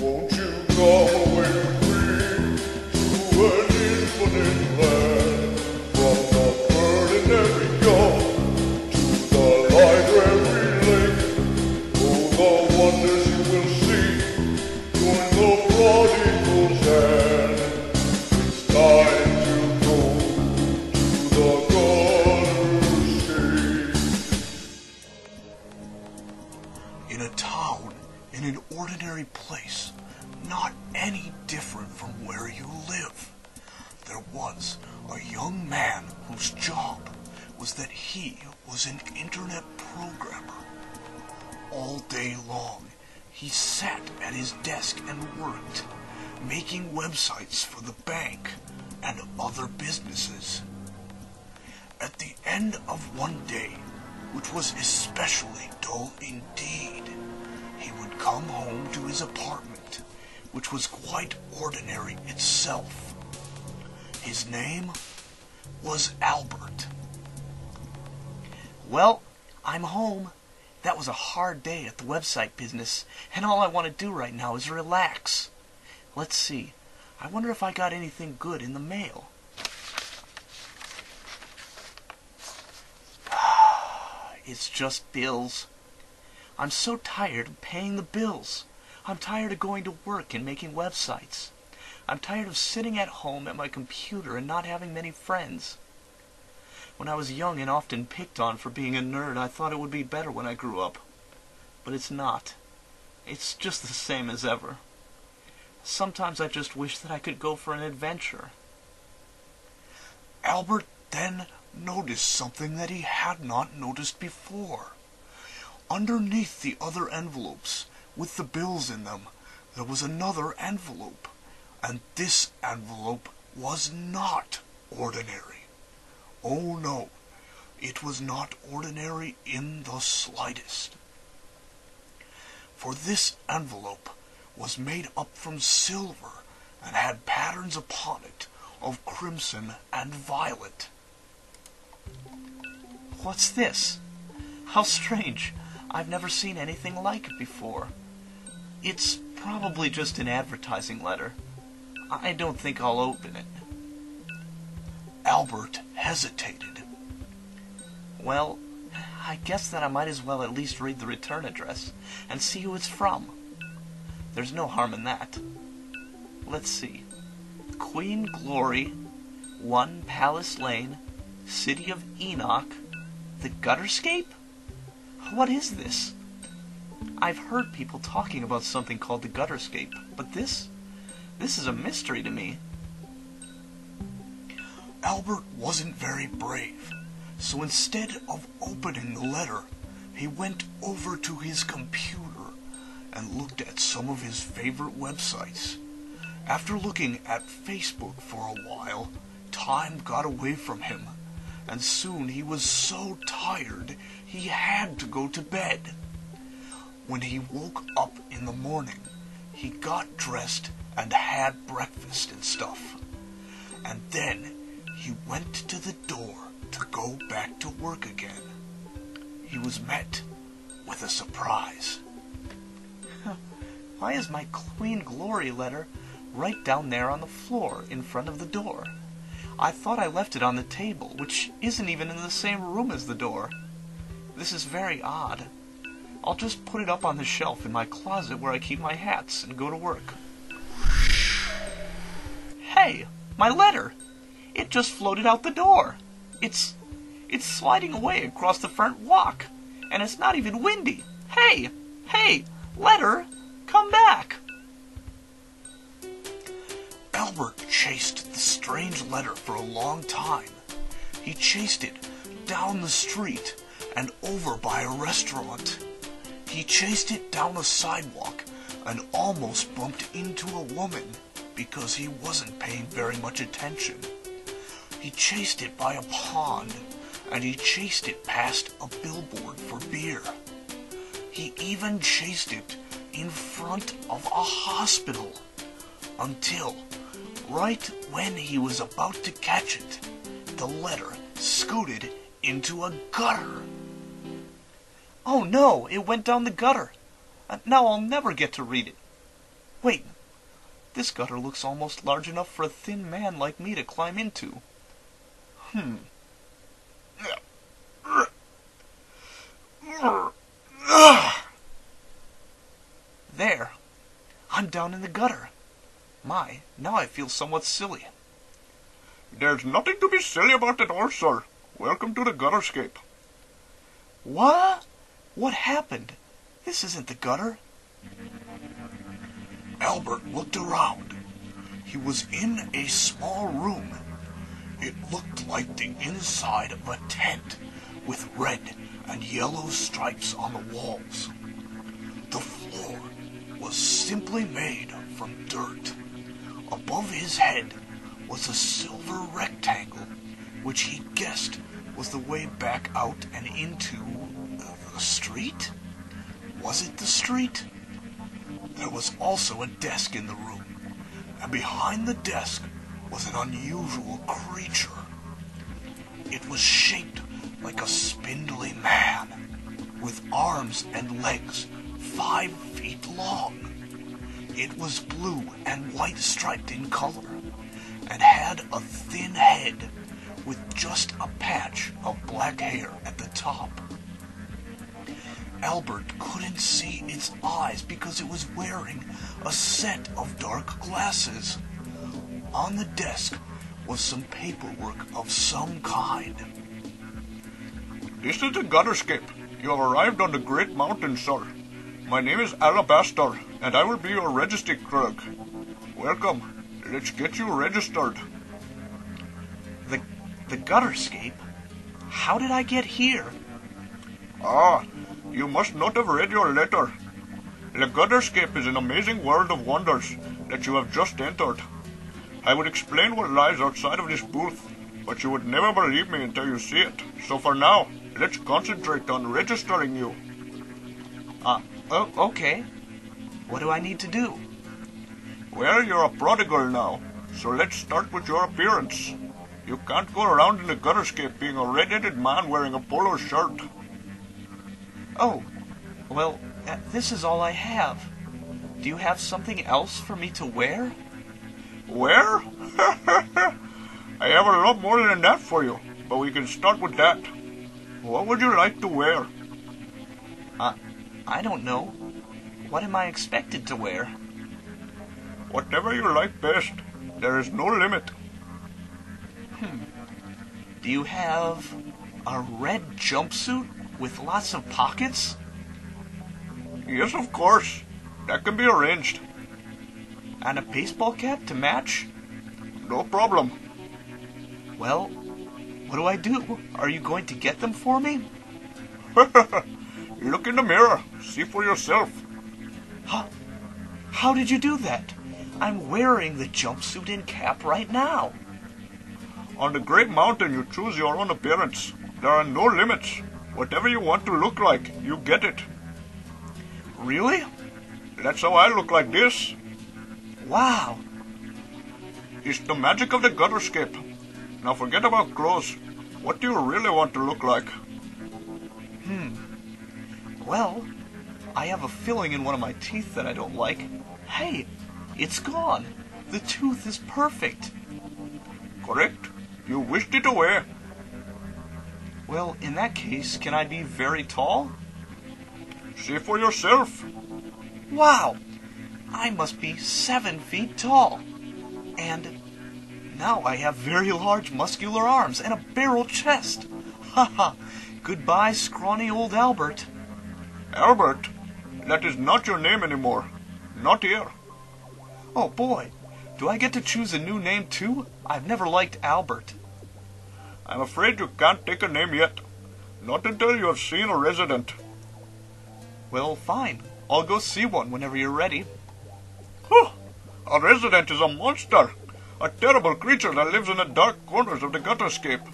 Won't you come away with me to an infinite land? From the ordinary yard to the library lake. Oh, the wonders you will see. Join the prodigal's hand. It's time to go to the Gutterscape. In a town, in an ordinary place, not any different from where you live, there was a young man whose job was that he was an internet programmer. All day long, he sat at his desk and worked, making websites for the bank and other businesses. At the end of one day, which was especially dull indeed, he would come home to his apartment, which was quite ordinary itself. His name was Albert. Well, I'm home. That was a hard day at the website business, and all I want to do right now is relax. Let's see. I wonder if I got anything good in the mail. It's just bills. I'm so tired of paying the bills. I'm tired of going to work and making websites. I'm tired of sitting at home at my computer and not having many friends. When I was young and often picked on for being a nerd, I thought it would be better when I grew up. But it's not. It's just the same as ever. Sometimes I just wish that I could go for an adventure. Albert then noticed something that he had not noticed before. Underneath the other envelopes, with the bills in them, there was another envelope, and this envelope was not ordinary. Oh no, it was not ordinary in the slightest. For this envelope was made up from silver and had patterns upon it of crimson and violet. What's this? How strange. I've never seen anything like it before. It's probably just an advertising letter. I don't think I'll open it. Albert hesitated. Well, I guess that I might as well at least read the return address and see who it's from. There's no harm in that. Let's see. Queen Glory, 1 Palace Lane, City of Enoch, the Gutterscape? What is this? I've heard people talking about something called the Gutterscape, but this is a mystery to me. Albert wasn't very brave, so instead of opening the letter, he went over to his computer and looked at some of his favorite websites. After looking at Facebook for a while, time got away from him, and soon he was so tired he had to go to bed. When he woke up in the morning, he got dressed and had breakfast and stuff. And then he went to the door to go back to work again. He was met with a surprise. Why is my Queen Glory letter right down there on the floor in front of the door? I thought I left it on the table, which isn't even in the same room as the door. This is very odd. I'll just put it up on the shelf in my closet where I keep my hats and go to work. Hey, my letter! It just floated out the door. It's sliding away across the front walk, and it's not even windy. Hey, letter, come back! Albert chased the strange letter for a long time. He chased it down the street and over by a restaurant. He chased it down a sidewalk and almost bumped into a woman because he wasn't paying very much attention. He chased it by a pond, and he chased it past a billboard for beer. He even chased it in front of a hospital until, right when he was about to catch it, the letter scooted into a gutter. Oh no, it went down the gutter. Now I'll never get to read it. Wait, this gutter looks almost large enough for a thin man like me to climb into. There. I'm down in the gutter. My, now I feel somewhat silly. There's nothing to be silly about at all, sir. Welcome to the Gutterscape. What? What happened? This isn't the gutter. Albert looked around. He was in a small room. It looked like the inside of a tent with red and yellow stripes on the walls. The floor was simply made from dirt. Above his head was a silver rectangle, which he guessed was the way back out and into the street? Was it the street? There was also a desk in the room, and behind the desk was an unusual creature. It was shaped like a spindly man, with arms and legs 5 feet long. It was blue and white striped in color, and had a thin head with just a patch of black hair at the top. Albert couldn't see its eyes because it was wearing a set of dark glasses. On the desk was some paperwork of some kind. This is the Gutterscape. You have arrived on the Great Mountain, sir. My name is Alabaster, and I will be your registry clerk. Welcome. Let's get you registered. The Gutterscape? How did I get here? Ah, you must not have read your letter. The Gutterscape is an amazing world of wonders that you have just entered. I would explain what lies outside of this booth, but you would never believe me until you see it. So for now, let's concentrate on registering you. Okay. What do I need to do? Well, you're a prodigal now, so let's start with your appearance. You can't go around in the Gutterscape being a red-headed man wearing a polo shirt. Oh, well, this is all I have. Do you have something else for me to wear? Wear? I have a lot more than that for you, but we can start with that. What would you like to wear? I don't know. What am I expected to wear? Whatever you like best. There is no limit. Do you have a red jumpsuit with lots of pockets? Yes, of course. That can be arranged. And a baseball cap to match? No problem. Well, what do I do? Are you going to get them for me? Look in the mirror. See for yourself. How did you do that? I'm wearing the jumpsuit and cap right now. On the Great Mountain, you choose your own appearance. There are no limits. Whatever you want to look like, you get it. Really? That's how I look like this. Wow. It's the magic of the Gutterscape. Now forget about clothes. What do you really want to look like? Well, I have a filling in one of my teeth that I don't like. Hey, it's gone. The tooth is perfect. Correct. You wished it away. Well, in that case, can I be very tall? See for yourself. Wow! I must be 7 feet tall. And now I have very large muscular arms and a barrel chest. Haha! Goodbye, scrawny old Albert. Albert? That is not your name anymore. Not here. Oh boy, do I get to choose a new name too? I've never liked Albert. I'm afraid you can't take a name yet. Not until you have seen a resident. Well, fine. I'll go see one whenever you're ready. Huh. A resident is a monster. A terrible creature that lives in the dark corners of the Gutterscape.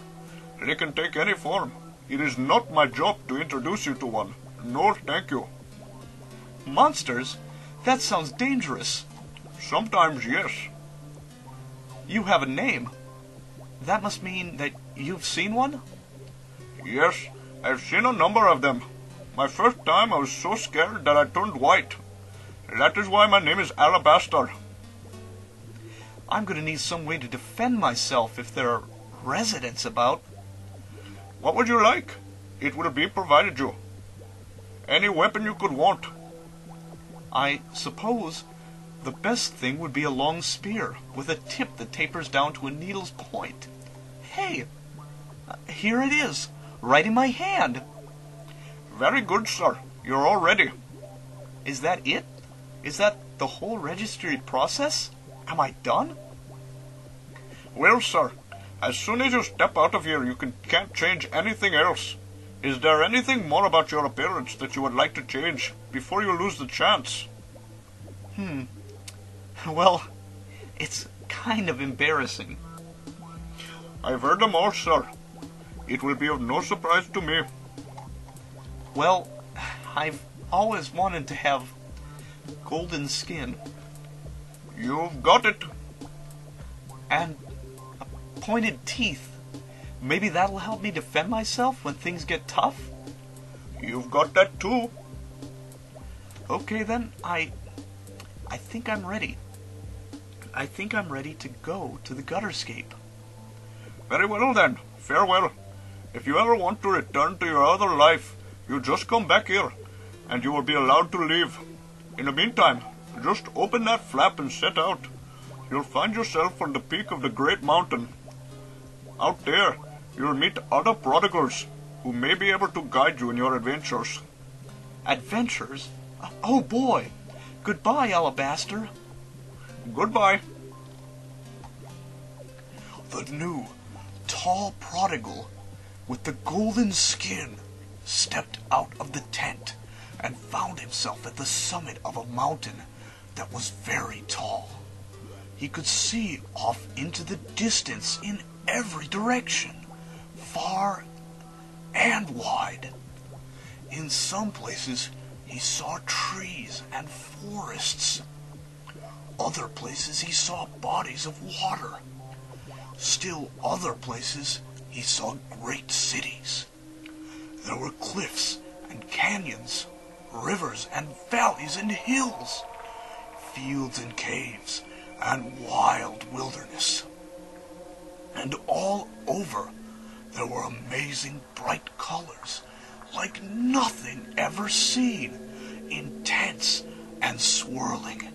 They can take any form. It is not my job to introduce you to one. No, thank you. Monsters? That sounds dangerous. Sometimes, yes. You have a name. That must mean that you've seen one? Yes, I've seen a number of them. My first time I was so scared that I turned white. That is why my name is Alabaster. I'm going to need some way to defend myself if there are residents about. What would you like? It will be provided you. Any weapon you could want. I suppose the best thing would be a long spear with a tip that tapers down to a needle's point. Hey, here it is, right in my hand. Very good, sir. You're all ready. Is that it? Is that the whole registry process? Am I done? Well, sir, as soon as you step out of here, you can't change anything else. Is there anything more about your appearance that you would like to change before you lose the chance? Well, it's kind of embarrassing. I've heard them all, sir. It will be of no surprise to me. Well, I've always wanted to have golden skin. You've got it. And pointed teeth. Maybe that'll help me defend myself when things get tough? You've got that too. Okay then, I think I'm ready. I think I'm ready to go to the Gutterscape. Very well then, farewell. If you ever want to return to your other life, you just come back here, and you will be allowed to leave. In the meantime, just open that flap and set out. You'll find yourself on the peak of the great mountain. Out there, you'll meet other prodigals who may be able to guide you in your adventures. Adventures? Oh boy! Goodbye, Alabaster. Goodbye. The new, tall prodigal with the golden skin stepped out of the tent and found himself at the summit of a mountain that was very tall. He could see off into the distance in every direction, far and wide. In some places, he saw trees and forests. Other places, he saw bodies of water. Still other places, he saw great cities. There were cliffs and canyons, rivers and valleys and hills, fields and caves, and wild wilderness. And all over, there were amazing bright colors, like nothing ever seen, intense and swirling,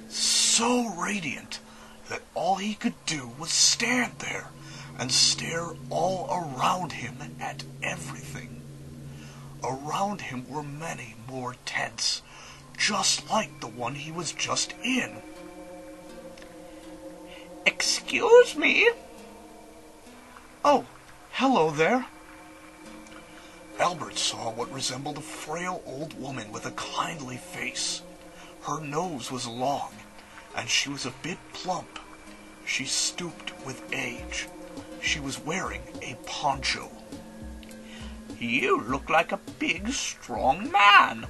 so radiant that all he could do was stand there and stare all around him at everything. Around him were many more tents, just like the one he was just in. Excuse me? Oh, hello there. Albert saw what resembled a frail old woman with a kindly face. Her nose was long, and she was a bit plump. She stooped with age. She was wearing a poncho. You look like a big, strong man.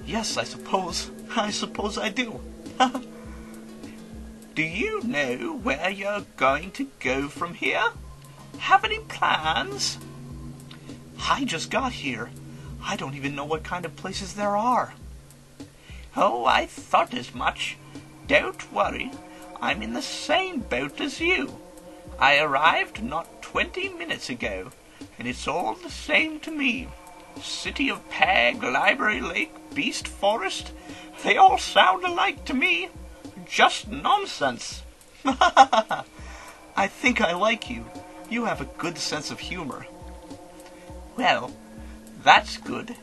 Yes, I suppose I do. Do you know where you're going to go from here? Have any plans? I just got here. I don't even know what kind of places there are. Oh, I thought as much. Don't worry. I'm in the same boat as you. I arrived not 20 minutes ago, and it's all the same to me. City of Peg, Library Lake, Beast Forest, they all sound alike to me. Just nonsense. I think I like you. You have a good sense of humor. Well, that's good.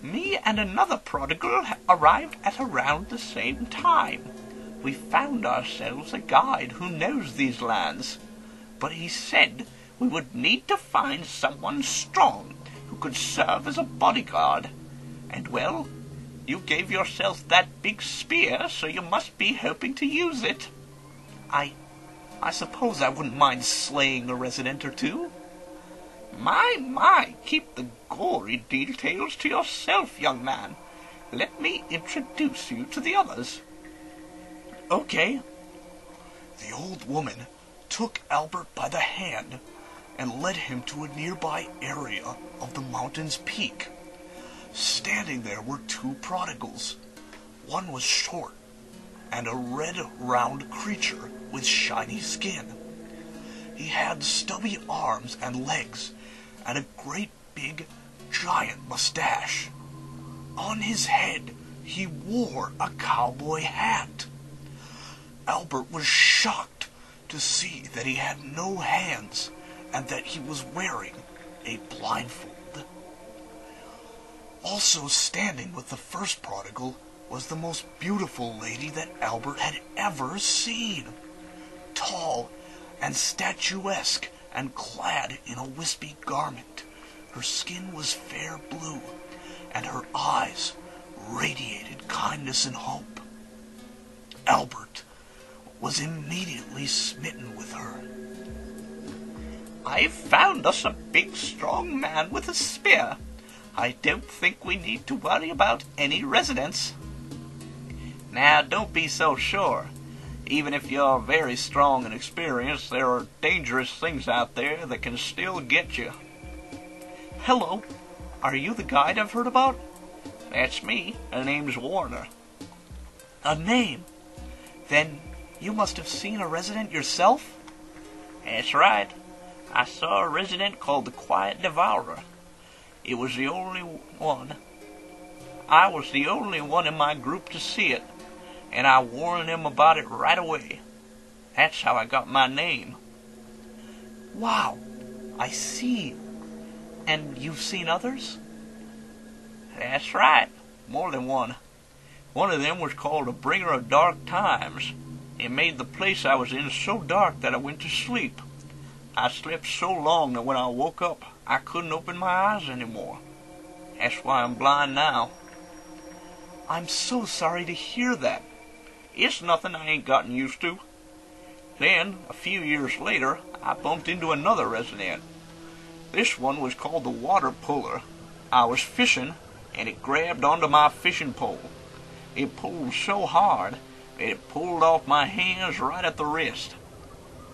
Me and another prodigal arrived at around the same time. We found ourselves a guide who knows these lands, but he said we would need to find someone strong who could serve as a bodyguard. And well, you gave yourself that big spear, so you must be hoping to use it. I suppose I wouldn't mind slaying a resident or two. My, keep the gory details to yourself, young man. Let me introduce you to the others. Okay. The old woman took Albert by the hand and led him to a nearby area of the mountain's peak. Standing there were two prodigals, One was short, and a red round creature with shiny skin. He had stubby arms and legs, and a great big giant mustache. On his head he wore a cowboy hat. Albert was shocked to see that he had no hands and that he was wearing a blindfold. Also standing with the first prodigal was the most beautiful lady that Albert had ever seen. Tall and statuesque and clad in a wispy garment, her skin was fair blue, and her eyes radiated kindness and hope. Albert was immediately smitten with her. "I've found us a big, strong man with a spear. I don't think we need to worry about any residents." "Now, don't be so sure. Even if you're very strong and experienced, there are dangerous things out there that can still get you." Hello, are you the guide I've heard about? "That's me. Her name's Warner." A name? Then you must have seen a resident yourself? "That's right. I saw a resident called the Quiet Devourer. It was the only one. I was the only one in my group to see it, and I warned him about it right away. That's how I got my name." Wow, I see. And you've seen others? "That's right. More than one. One of them was called a Bringer of Dark Times. It made the place I was in so dark that I went to sleep. I slept so long that when I woke up, I couldn't open my eyes anymore. That's why I'm blind now." I'm so sorry to hear that. "It's nothing I ain't gotten used to." Then, a few years later, I bumped into another resident. This one was called the Water Puller. I was fishing, and it grabbed onto my fishing pole. It pulled so hard that it pulled off my hands right at the wrist.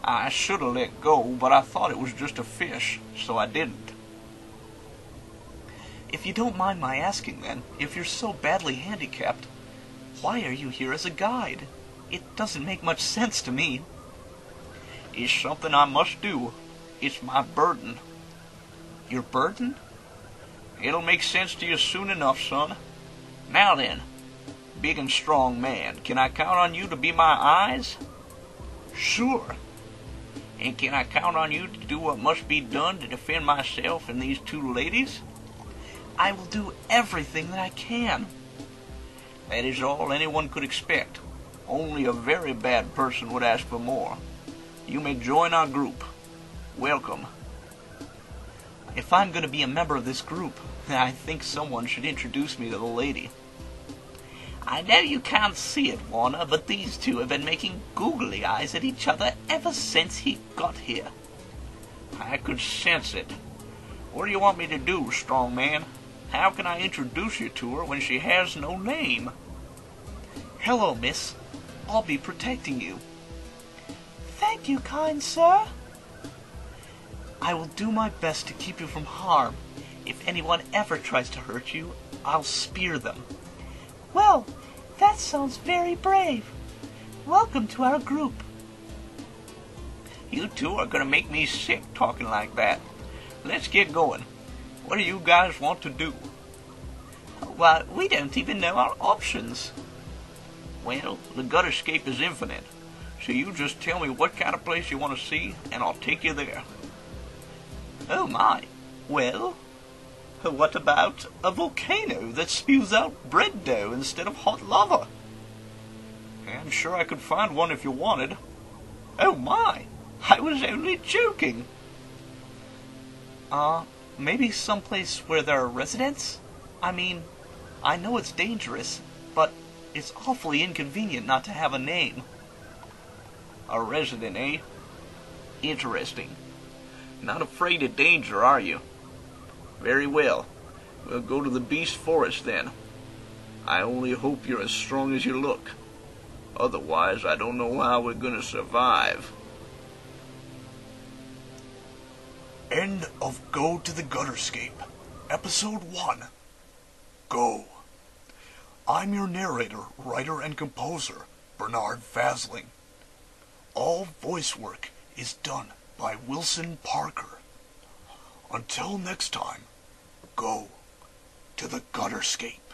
I should have let go, but I thought it was just a fish, so I didn't. If you don't mind my asking then, if you're so badly handicapped, why are you here as a guide? It doesn't make much sense to me. It's something I must do. It's my burden. Your burden? It'll make sense to you soon enough, son. Now then, big and strong man, can I count on you to be my eyes? Sure. And can I count on you to do what must be done to defend myself and these two ladies? I will do everything that I can. That is all anyone could expect. Only a very bad person would ask for more. You may join our group. Welcome. If I'm going to be a member of this group, I think someone should introduce me to the lady. I know you can't see it, Warner, but these two have been making googly eyes at each other ever since he got here. I could sense it. What do you want me to do, strong man? How can I introduce you to her when she has no name? Hello, miss. I'll be protecting you. Thank you, kind sir. I will do my best to keep you from harm. If anyone ever tries to hurt you, I'll spear them. Well, that sounds very brave. Welcome to our group. You two are going to make me sick talking like that. Let's get going. What do you guys want to do? Why, we don't even know our options. Well, the Gutterscape is infinite, so you just tell me what kind of place you want to see, and I'll take you there. Oh my. Well, what about a volcano that spews out bread dough instead of hot lava? I'm sure I could find one if you wanted. Oh my, I was only joking. Maybe someplace where there are residents? I mean, I know it's dangerous, but it's awfully inconvenient not to have a name. A resident, eh? Interesting. Not afraid of danger, are you? Very well. We'll go to the Beast Forest then. I only hope you're as strong as you look. Otherwise, I don't know how we're going to survive. End of Go to the Gutterscape, Episode 1. Go. I'm your narrator, writer, and composer, Bernard Fazling. All voice work is done by Wilson Parker. Until next time, go to the Gutterscape.